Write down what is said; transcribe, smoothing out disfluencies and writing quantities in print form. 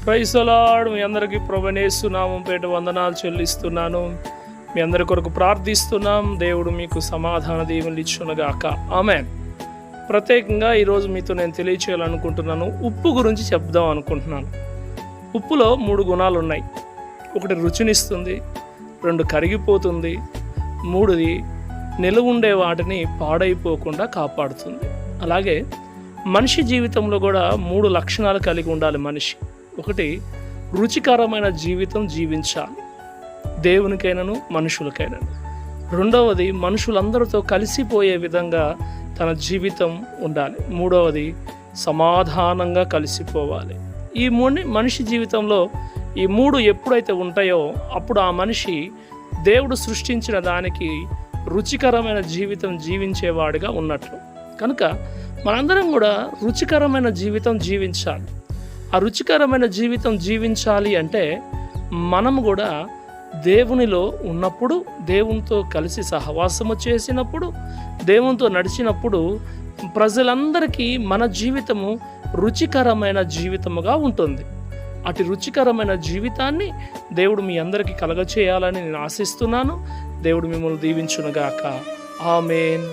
Praise the lord. మీ అందరికీ ప్రభువైన యేసు నామం పేట వందనాలు చెల్లిస్తున్నాను. మీ అందరి కొరకు ప్రార్థిస్తున్నాం. దేవుడు మీకు సమాధాన దీవెనలు ఇచ్చునుగాక. ఆమేన్. ప్రత్యేకంగా ఈరోజు మీతో నేను తెలియచేయాలనుకుంటున్నాను. ఉప్పు గురించి చెప్దాం అనుకుంటున్నాను. ఉప్పులో 3 గుణాలు ఉన్నాయి. 1 రుచినిస్తుంది, 2 కరిగిపోతుంది, 3ది నిలువ ఉండే వాటిని పాడైపోకుండా కాపాడుతుంది. అలాగే మనిషి జీవితంలో కూడా 3 లక్షణాలు కలిగి ఉండాలి మనిషి. 1 రుచికరమైన జీవితం జీవించాలి, దేవునికైనాను మనుషులకైనాను. 2వది మనుషులందరితో కలిసిపోయే విధంగా తన జీవితం ఉండాలి. 3వది సమాధానంగా కలిసిపోవాలి. ఈ 3 మనిషి జీవితంలో ఈ 3 ఎప్పుడైతే ఉంటాయో అప్పుడు ఆ మనిషి దేవుడు సృష్టించిన దానికి రుచికరమైన జీవితం జీవించేవాడిగా ఉన్నట్లు. కనుక మనందరం కూడా రుచికరమైన జీవితం జీవించాలి. ఆ రుచికరమైన జీవితం జీవించాలి అంటే మనము కూడా దేవునిలో ఉన్నప్పుడు, దేవునితో కలిసి సహవాసము చేసినప్పుడు, దేవునితో నడిచినప్పుడు ప్రజలందరికీ మన జీవితము రుచికరమైన జీవితముగా ఉంటుంది. అటు రుచికరమైన జీవితాన్ని దేవుడు మీ అందరికీ కలగచేయాలని నేను ఆశిస్తున్నాను. దేవుడు మిమ్మల్ని దీవించునుగాక. ఆమేన్.